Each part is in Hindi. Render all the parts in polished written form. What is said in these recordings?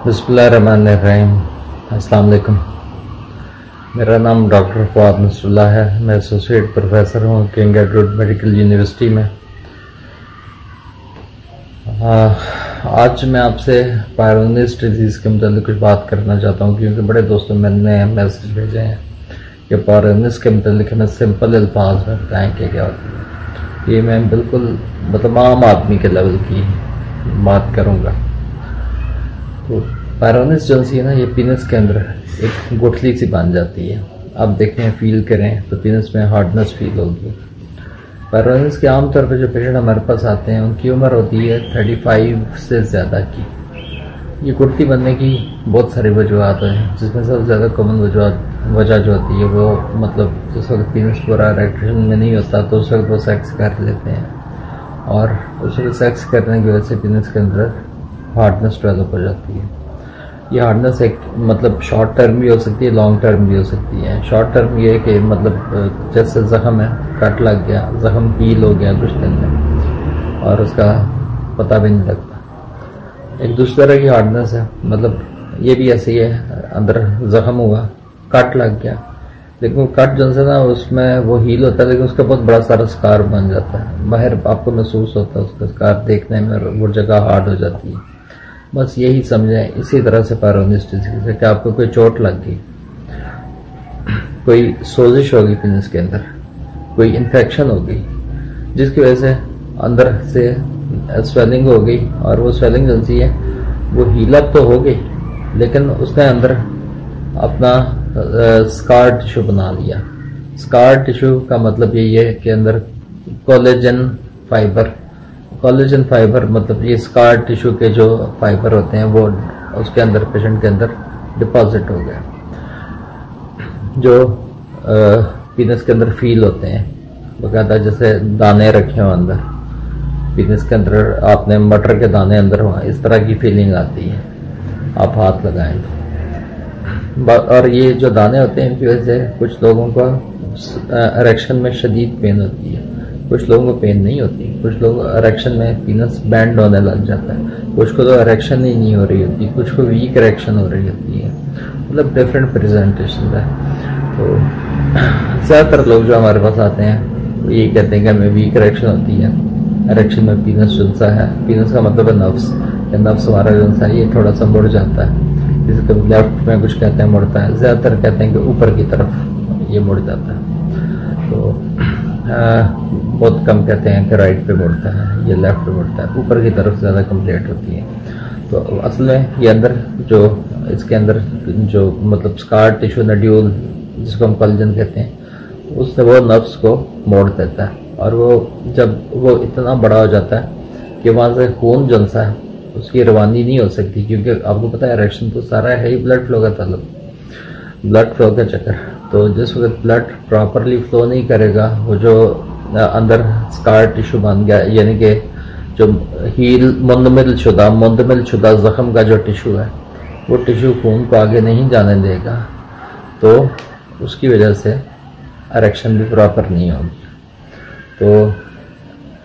बिस्मिल्लाहिर्रहमानिर्रहीम। अस्सलाम वालेकुम। मेरा नाम डॉक्टर फवाद नसरुल्लाह है। मैं एसोसिएट प्रोफेसर हूँ किंग एडवर्ड मेडिकल यूनिवर्सिटी में। आज मैं आपसे पायरोनिस डिजीज़ के मतलब कुछ बात करना चाहता हूँ, क्योंकि बड़े दोस्तों मैंने मैसेज भेजे हैं कि पायरोनिस के मतलब हमें सिंपल अल्फाज में बताएँ कि क्या होती है। ये मैं बिल्कुल मतलब आम आदमी के लेवल की बात करूँगा। तो पायरोनिस जो सी है ना, ये पीनस के अंदर एक गुठली सी बन जाती है। आप देखें, फील करें तो पीनस में हार्डनेस फील होगी। पायरोनिस के आमतौर पर जो पेशेंट हमारे पास आते हैं उनकी उम्र होती है 35 से ज़्यादा की। ये गुठली बनने की बहुत सारी वजूहत हैं, जिसमें सबसे ज़्यादा कॉमन वजह जो होती है वो मतलब जिस वक्त पीनस पूरा इरेक्शन में नहीं होता तो उस वक्त वो सेक्स कर लेते हैं, और उस वक्त सेक्स करने की वजह से पीनस के अंदर हार्डनेस डेवलप हो जाती है। ये हार्डनेस एक मतलब शॉर्ट टर्म भी हो सकती है, लॉन्ग टर्म भी हो सकती है। शॉर्ट टर्म ये है कि मतलब जैसे ज़ख्म है, कट लग गया, ज़ख्म हील हो गया कुछ दिन में और उसका पता भी नहीं लगता। एक दूसरी तरह की हार्डनेस है, मतलब ये भी ऐसी है, अंदर ज़ख्म हुआ, कट लग गया, लेकिन वो कट जो है ना उसमें वो हील होता है, लेकिन उसका बहुत बड़ा सारा स्कार बन जाता है। बाहर आपको महसूस होता है उसका स्कार, देखने में वो जगह हार्ड हो जाती है। बस यही समझें। इसी तरह से पायरोनिस डिजीज है कि आपको कोई चोट लग गई, कोई सोजिश होगी पीनस के अंदर, कोई इन्फेक्शन हो गई जिसकी वजह से अंदर से स्वेलिंग हो गई, और वो स्वेलिंग जो सी है वो हीलअप तो हो गई, लेकिन उसने अंदर अपना स्कार टिश्यू बना लिया। स्कार टिश्यू का मतलब यही है कि अंदर कोलेजन फाइबर मतलब ये स्कार टिश्यू के जो फाइबर होते हैं वो उसके अंदर पेशेंट के अंदर डिपॉजिट हो गया, जो पीनस के अंदर फील होते हैं बकायदा, जैसे दाने रखे हो अंदर पीनस के अंदर, आपने मटर के दाने अंदर हुआ, इस तरह की फीलिंग आती है आप हाथ लगाएं तो। और ये जो दाने होते हैं इनकी वजह से कुछ लोगों को इरेक्शन में शदीद पेन होती है, कुछ लोगों को पेन नहीं होती, कुछ लोग इरेक्शन में पीनस बैंड होने लग जाता है, कुछ को तो इरेक्शन ही नहीं हो रही होती, कुछ को वीक इरेक्शन हो रही होती है, मतलब डिफरेंट प्रेजेंटेशन है। तो ज़्यादातर लोग जो हमारे पास आते हैं वो ये कहते हैं कि हमें वीक इरेक्शन होती है, इरेक्शन में पीनस जुलसा है। पीनस का मतलब है नफ्स, नफ्स हमारा जुलसा है ये थोड़ा सा मुड़ जाता है, जिसको लेफ्ट में कुछ कहते हैं मुड़ता है, ज़्यादातर कहते हैं कि ऊपर की तरफ ये मुड़ जाता है। तो बहुत कम कहते हैं कि राइट पे मुड़ता है, ये लेफ्ट पे मुड़ता है, ऊपर की तरफ ज़्यादा कंप्लेंट होती है। तो असल में ये अंदर जो इसके अंदर जो मतलब स्कार टिश्यू नड्यूल जिसको हम कोलेजन कहते हैं, उससे वो नर्व्स को मोड़ देता है, और वो जब वो इतना बड़ा हो जाता है कि वहाँ से खून जलसा है उसकी रवानी नहीं हो सकती, क्योंकि आपको पता है इरेक्शन तो सारा है ही ब्लड फ्लो का ताल्लुक, ब्लड फ्लो का चक्कर। तो जिस वक्त ब्लड प्रॉपरली फ्लो नहीं करेगा, वो जो अंदर स्कार टिश्यू बन गया, यानी कि जो हील मुंदमिल शुदा जख्म का जो टिश्यू है वो टिश्यू खून को आगे नहीं जाने देगा, तो उसकी वजह से इरेक्शन भी प्रॉपर नहीं होगी। तो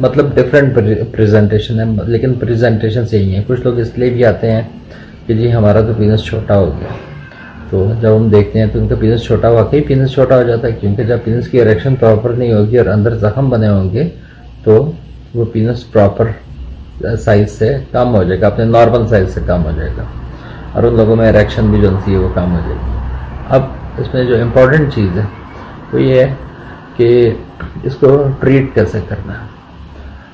मतलब डिफरेंट प्रेजेंटेशन है, लेकिन प्रेजेंटेशन यही है। कुछ लोग इसलिए भी आते हैं कि जी हमारा तो पीनस छोटा हो गया, तो जब हम देखते हैं तो उनका पीनस छोटा, वाकई पीनस छोटा हो जाता है, क्योंकि जब पीनस की इरेक्शन प्रॉपर नहीं होगी और अंदर जख्म बने होंगे तो वो पीनस प्रॉपर साइज से कम हो जाएगा, अपने नॉर्मल साइज से कम हो जाएगा, और उन लोगों में इरेक्शन भी जो सी है वो कम हो जाएगी। अब इसमें जो इम्पोर्टेंट चीज़ है वो ये है कि इसको ट्रीट कैसे करना है।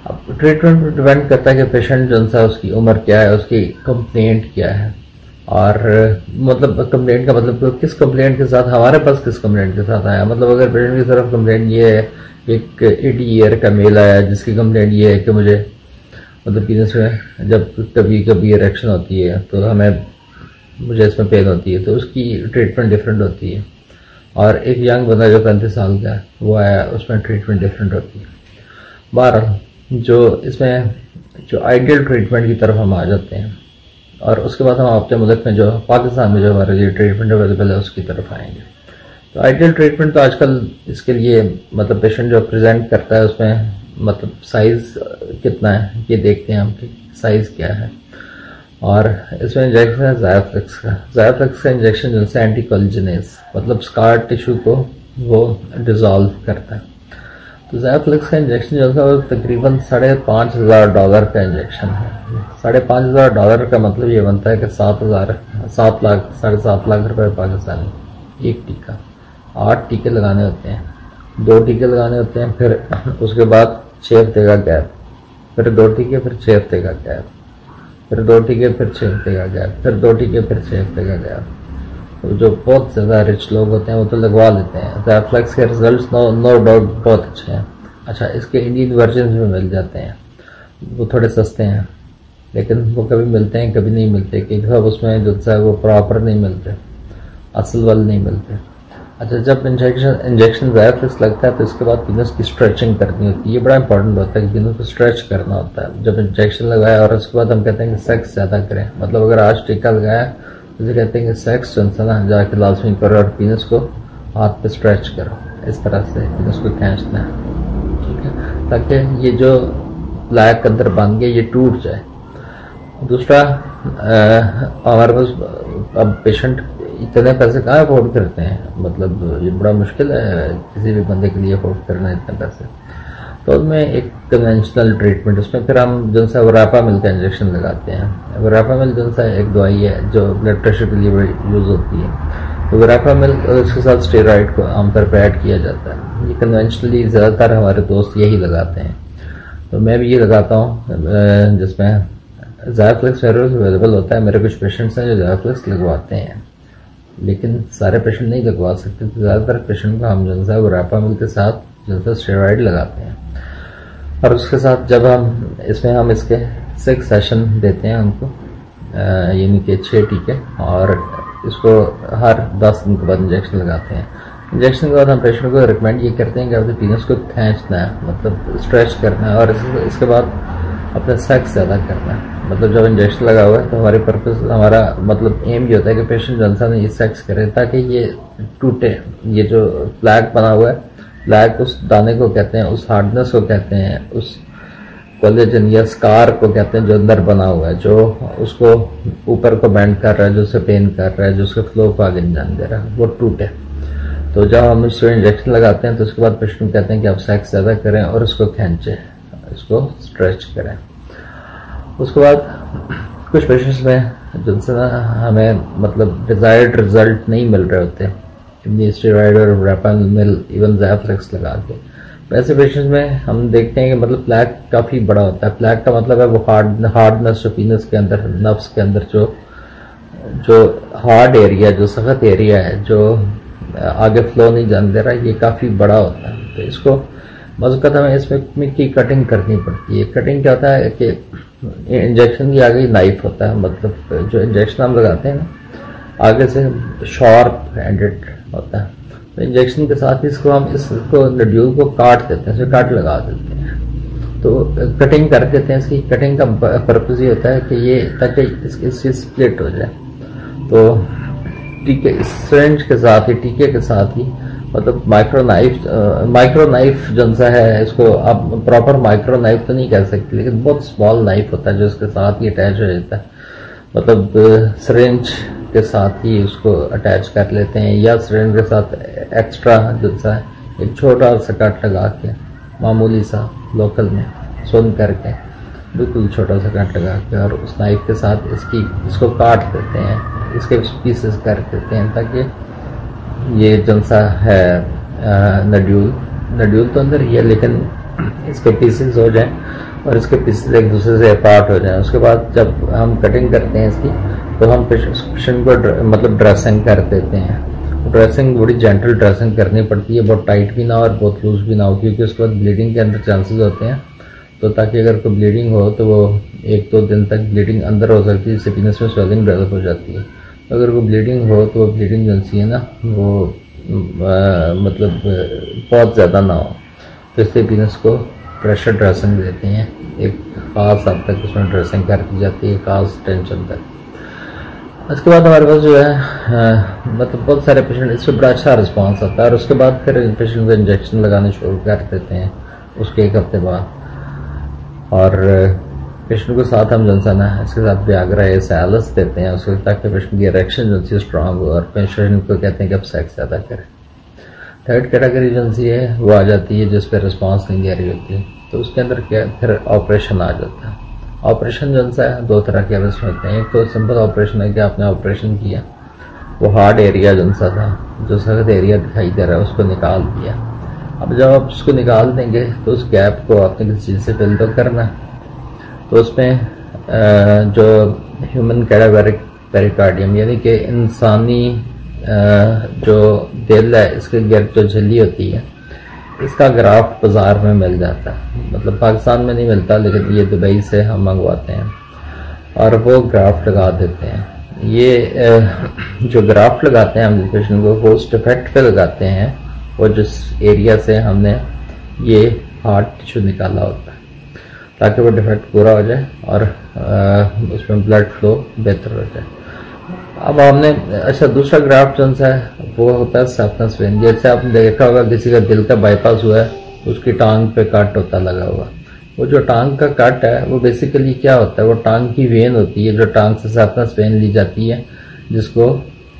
अब ट्रीटमेंट पर डिपेंड करता है कि पेशेंट जो सा उसकी उम्र क्या है, उसकी कंप्लेंट क्या है, और मतलब कंप्लेंट का मतलब किस कंप्लेंट के साथ हमारे पास किस कंप्लेंट के साथ आया। मतलब अगर पेशेंट की तरफ कंप्लेंट ये है, एक 80 ईयर का मेल आया जिसकी कंप्लेंट ये है कि मुझे मतलब पीनस में जब कभी कभी इरेक्शन होती है तो मुझे इसमें पेन होती है, तो उसकी ट्रीटमेंट डिफरेंट होती है। और एक यंग बंदा जो 35 साल का वो आया, उसमें ट्रीटमेंट डिफरेंट होती है। बहरहाल जो इसमें जो आइडियल ट्रीटमेंट की तरफ हम आ जाते हैं, और उसके बाद हम अपने मुल्क में जो पाकिस्तान में जो हमारे लिए ट्रीटमेंट अवेलेबल है उसकी तरफ आएंगे। तो आइडियल ट्रीटमेंट तो आजकल इसके लिए मतलब पेशेंट जो प्रेजेंट करता है उसमें मतलब साइज़ कितना है ये देखते हैं हम कि साइज़ क्या है, और इसमें इंजेक्शन है ज़ायोफ्लेक्स का। ज़ायोफ्लेक्स का इंजेक्शन जिनसे एंटीकोलिजिनेज मतलब स्कार टिश्यू को वो डिज़ोल्व करता है। तो ज़ायोफ्लेक्स का इंजेक्शन जो है वो तकरीबन $5,500 का इंजेक्शन है। $5,500 का मतलब ये बनता है कि 7 लाख रुपए पाकिस्तानी एक टीका। 8 टीके लगाने होते हैं, 2 टीके लगाने होते हैं, फिर उसके बाद 6 हफ्ते का गैप, फिर 2 टीके, फिर 6 हफ्ते का गैप, फिर 2 टीके, फिर 6 हफ्ते का गैप, फिर 2 टीके, फिर 6 हफ्ते का गैप। तो जो बहुत ज़्यादा रिच लोग होते हैं वो तो लगवा लेते हैं। ज़ायोफ्लेक्स के रिजल्ट्स नो डाउट बहुत अच्छे हैं। अच्छा, इसके इंडियन वर्जन में मिल जाते हैं, वो थोड़े सस्ते हैं, लेकिन वो कभी मिलते हैं कभी नहीं मिलते, क्योंकि सब उसमें जो है वो प्रॉपर नहीं मिलते, असल वाले नहीं मिलते। अच्छा, जब इंजेक्शन ज़ायोफ्लेक्स लगता है तो इसके बाद पीनस की स्ट्रेचिंग करनी होती है। ये बड़ा इंपॉर्टेंट होता है कि पीनस को स्ट्रेच करना होता है जब इंजेक्शन लगाया, और उसके बाद हम कहते हैं कि सेक्स ज़्यादा करें। मतलब अगर आज टीका लगाया तो कहते हैं कि सेक्स जो है ना जाके लाजमी करो और पीनस को हाथ पे स्ट्रेच करो, इस तरह से पीनस को खींचना है, ठीक है, ताकि ये जो ब्लैक अंदर बन गया ये टूट जाए। दूसरा, हमारे पास अब पेशेंट इतने पैसे कहाँ अफोर्ड करते हैं, मतलब ये बड़ा मुश्किल है किसी भी बंदे के लिए अफोर्ड करना इतने पैसे। तो उसमें एक कन्वेंशनल ट्रीटमेंट, उसमें फिर हम जो सा वरापामिल का इंजेक्शन लगाते हैं। वरापामिल जो सा एक दवाई है जो ब्लड प्रेशर के लिए यूज़ होती है। तो वरापामिल इसके साथ स्टेरॉइड को आमतौर पर ऐड किया जाता है। ये कन्वेंशनली ज़्यादातर हमारे दोस्त यही लगाते हैं, तो मैं भी ये लगाता हूँ, जिसमें ज़ायोफ्लेक्स अवेलेबल होता है। मेरे कुछ पेशेंट्स हैं जो ज़ायोफ्लेक्स लगवाते हैं, लेकिन सारे पेशेंट नहीं लगवा सकते, तो ज़्यादातर पेशेंट को हम जो है वरापामिल के साथ जो है स्टेरॉइड लगाते हैं। और उसके साथ जब हम इसके 6 सेशन देते हैं उनको, यानी कि 6 टीके, और इसको हर 10 दिन के बाद इंजेक्शन लगाते हैं। इंजेक्शन के बाद हम पेशेंट को रिकमेंड ये करते हैं कि अपने पीनस को खींचना है, मतलब स्ट्रेच करना है, और इसके बाद अपना सेक्स ज़्यादा करना है। मतलब जब इंजेक्शन लगा हुआ है तो हमारे पर्पस, हमारा मतलब एम ये होता है कि पेशेंट जनसा ने ये सेक्स करे ताकि ये टूटे। ये जो प्लैक बना हुआ है, प्लैक उस दाने को कहते हैं, उस हार्डनेस को कहते हैं, उस कोलेजन या स्कार को कहते हैं जो अंदर बना हुआ है, जो उसको ऊपर को बेंड कर रहा है, जो उसे पेन कर रहा है, जो उसके फ्लो को आगे जान दे रहा है, वो टूटे। तो जब हम इसको इंजेक्शन लगाते हैं तो उसके बाद पेशेंट कहते हैं कि आप सेक्स ज़्यादा करें और इसको खींचें, इसको स्ट्रेच करें। उसके बाद कुछ पेशेंट्स में जिनसे ना हमें मतलब डिजायर्ड रिजल्ट नहीं मिल रहे होते, स्टेरॉइड और वरापामिल इवन ज़ायोफ्लेक्स लगा के, वैसे पेशेंट्स में हम देखते हैं कि मतलब प्लैक काफ़ी बड़ा होता है। प्लैक का मतलब है वो हार्डनेस जो पीनस के अंदर, नर्व्स के अंदर जो हार्ड एरिया, जो सख्त एरिया है, जो आगे फ्लो नहीं जाने दे रहा, ये काफ़ी बड़ा होता है। तो इसको मज़बूत हमें इसमें की कटिंग करनी पड़ती है। कटिंग क्या होता है कि इंजेक्शन की आगे नाइफ होता है, मतलब जो इंजेक्शन हम लगाते हैं ना आगे से शार्प एंडेड होता है, तो इंजेक्शन के साथ इसको हम इसको नड्यूल को काट देते हैं, इसे काट लगा देते हैं, तो कटिंग कर देते हैं। इसकी कटिंग का पर्पज ये होता है कि ये ताकि इसकी स्प्लिट हो जाए। तो टीके सिरिंज के साथ ही, टीके के साथ ही, मतलब माइक्रो नाइफ जो सा है, इसको आप प्रॉपर माइक्रो नाइफ तो नहीं कह सकते, लेकिन बहुत स्मॉल नाइफ होता है जो इसके साथ ही अटैच हो जाता है। मतलब सिरिंज के साथ ही उसको अटैच कर लेते हैं, या सिरिंज के साथ एक्स्ट्रा जो सा एक छोटा सा कट लगा के, मामूली सा लोकल में सुन करके बिल्कुल छोटा सा कट लगा के, और उस नाइफ के साथ इसको काट देते हैं, इसके पीसेस कर देते हैं, ताकि ये जनसा है नड्यूल तो अंदर ही है, लेकिन इसके पीसेस हो जाए और इसके पीसेस एक दूसरे से अपार्ट हो जाए। उसके बाद जब हम कटिंग करते हैं इसकी, तो हम पेशेंट को मतलब ड्रेसिंग कर देते हैं। ड्रेसिंग बड़ी जेंटल ड्रेसिंग करनी पड़ती है, बहुत टाइट भी ना और बहुत लूज भी ना हो, क्योंकि उसके बाद ब्लीडिंग के अंदर चांसेस होते हैं। तो ताकि अगर कोई ब्लीडिंग हो तो वो 1-2 दिन तक ब्लीडिंग अंदर हो सकती है, इससे पीनस में स्वेलिंग डेवलप हो जाती है। अगर वो ब्लीडिंग हो तो वो ब्लीडिंग जनसी है ना, वो मतलब बहुत ज़्यादा ना हो, तो इससे पीनस को प्रेशर ड्रेसिंग देते हैं। एक खास हद तक उसमें ड्रेसिंग कर दी जाती है, खास टेंशन तक। उसके बाद हमारे पास जो है मतलब बहुत सारे पेशेंट, इस पर बड़ा अच्छा रिस्पॉन्स आता है, और उसके बाद फिर पेशेंट को इंजेक्शन लगाने शुरू कर देते हैं उसके 1 हफ्ते बाद। और पेशेंट को साथ हम जो है ना इसके साथ व्याग्रा या सैलस देते हैं उसको, ताकि पेशेंट की इरेक्शन जो सी स्ट्रांग हो, और पेशेंट को कहते हैं कि अब सेक्स ज़्यादा करें। थर्ड कैटेगरी जो सी है वो आ जाती है जिस पर रिस्पॉन्स नहीं दे रही होती, तो उसके अंदर क्या फिर ऑपरेशन आ जाता है। ऑपरेशन जो है दो तरह के ऑपरेशन होते हैं। एक तो सिंपल ऑपरेशन है कि आपने ऑपरेशन किया, वो हार्ड एरिया जो सा था, जो सख्त एरिया दिखाई दे रहा है उसको निकाल दिया। अब जब आप उसको निकाल देंगे तो उस गैप को आपने किसी चीज़ से फिल तो करना, तो उसमें जो ह्यूमन कैडावेरिक पेरिकार्डियम यानी कि इंसानी जो दिल है इसके गिर्द जो झिल्ली होती है, इसका ग्राफ्ट बाजार में मिल जाता है। मतलब पाकिस्तान में नहीं मिलता, लेकिन ये दुबई से हम मंगवाते हैं और वो ग्राफ्ट लगा देते हैं। ये जो ग्राफ्ट लगाते हैं हम जिस पेशेंट को, वो उस डिफेक्ट पे लगाते हैं और जिस एरिया से हमने ये हार्ट टिश्यू निकाला होता है, ताकि वो डिफेक्ट पूरा हो जाए और उसमें ब्लड फ्लो बेहतर हो जाए। अब हमने अच्छा दूसरा ग्राफ्ट जो है वो होता है सैप्टस वेन। जैसे आपने देखा होगा किसी का दिल का बाईपास हुआ है, उसकी टांग पे कट होता लगा हुआ, वो जो टांग का कट है वो बेसिकली क्या होता है, वो टांग की वेन होती है जो टांग से सैप्टस वेन ली जाती है, जिसको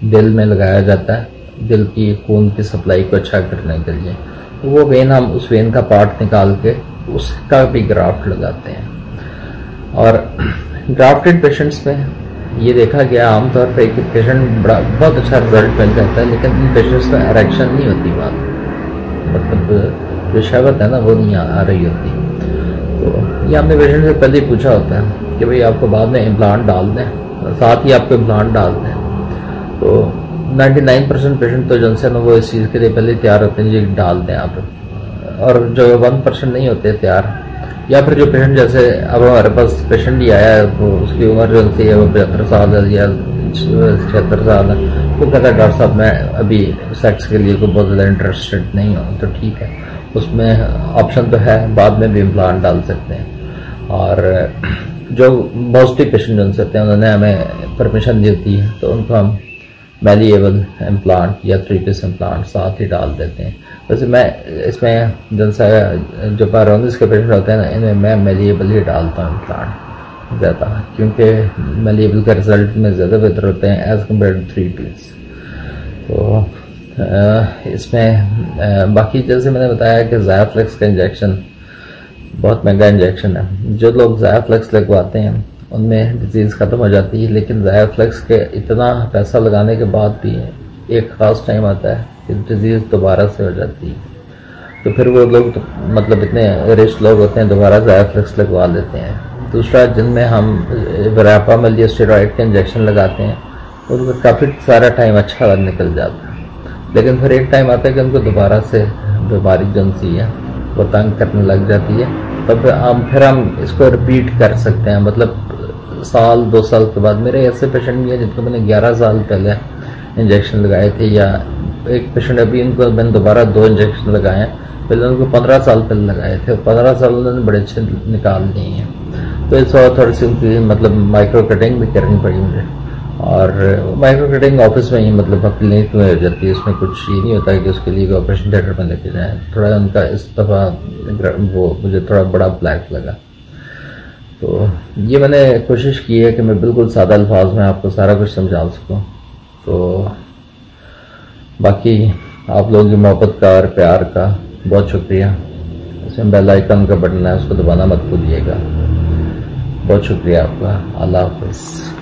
दिल में लगाया जाता है दिल की खून की सप्लाई को अच्छा करने के लिए। तो वो वेन हम उस वेन का पार्ट निकाल के उसका भी ग्राफ्ट लगाते हैं। और ग्राफ्टेड पेशेंट्स में ये देखा गया आमतौर पर कि पेशेंट बहुत अच्छा रिजल्ट मिल जाता है, लेकिन इन पेशेंट्स में इरेक्शन नहीं होती, बात मतलब जो शहवत है ना वो नहीं आ रही होती। तो ये हमने पेशेंट से पहले ही पूछा होता है कि भाई आपको बाद में इम्प्लांट डाल दें, साथ ही आपको इम्प्लांट डाल दें। तो 99% पेशेंट तो जिनसे ना वो इस चीज़ के लिए पहले तैयार होते हैं जी डाल दें आप, और जो 1% नहीं होते तैयार, या फिर जो पेशेंट जैसे अब हमारे पास पेशेंट ही आया है तो उसकी उम्र जो थी वो 75 साल है या 76 साल है, वो कहता है डॉक्टर साहब मैं अभी सेक्स के लिए कोई बहुत ज़्यादा इंटरेस्टेड नहीं हूँ, तो ठीक है उसमें ऑप्शन तो है, बाद में भी इम्प्लांट डाल सकते हैं। और जो पॉजिटिव पेशेंट जो होते हैं उन्होंने हमें परमिशन दी होती है तो उनको हम मैलिएबल इम्प्लांट या 3 पीस इम्प्लांट साथ ही डाल देते हैं। वैसे मैं इसमें जो पैरोनिस के पेशेंट होते हैं ना, इनमें मैं मैलिएबल ही डालता हूँ इम्प्लांट ज़्यादा, क्योंकि मैलिएबल का रिजल्ट में ज़्यादा बेहतर होते हैं एज़ कम्पेयर टू 3 पीस। तो इसमें बाकी जैसे मैंने बताया कि ज़ायाफ्लेक्स का इंजेक्शन बहुत महंगा इंजेक्शन है। जो लोग ज़ायाफ्लेक्स लगवाते हैं उनमें डिजीज़ ख़त्म हो जाती है, लेकिन ज़ायाफ्लेक्स के इतना पैसा लगाने के बाद भी एक ख़ास टाइम आता है कि डिजीज़ दोबारा से हो जाती है। तो फिर वो लोग तो मतलब इतने रिच लोग होते हैं दोबारा ज़ायाफ्लेक्स लगवा लेते हैं। दूसरा जिनमें हम वरापामिल या स्टेरॉइड के इंजेक्शन लगाते हैं उनको काफ़ी सारा टाइम अच्छा निकल जाता है, लेकिन फिर एक टाइम आता है कि उनको दोबारा से बीमारी जो सी है वो तंग करने लग जाती है। तब फिर हम इसको रिपीट कर सकते हैं, मतलब साल 2 साल के बाद। मेरे ऐसे पेशेंट भी हैं जिनको मैंने 11 साल पहले इंजेक्शन लगाए थे, या एक पेशेंट अभी उनको मैंने दोबारा 2 इंजेक्शन लगाए हैं, पहले उनको 15 साल पहले लगाए थे, 15 साल उन्होंने बड़े अच्छे निकाल लिए हैं। तो इस थोड़ी सी उनकी मतलब माइक्रो कटिंग भी करनी पड़ी मुझे, और माइक्रो कटिंग ऑफिस में ही मतलब क्लिनिक में हो जाती है, उसमें कुछ ये नहीं होता है कि उसके लिए ऑपरेशन थिएटर में लेके जाएं। थोड़ा उनका इस दफ़ा वो मुझे थोड़ा बड़ा ब्लैक लगा। तो ये मैंने कोशिश की है कि मैं बिल्कुल सादा अल्फाज में आपको सारा कुछ समझा सकूं। तो बाकी आप लोगों की मोहब्बत का और प्यार का बहुत शुक्रिया। इसमें बेल आइकन का बटन है, उसको दबाना मत भूलिएगा। बहुत शुक्रिया आपका। अल्लाह हाफ़िज़।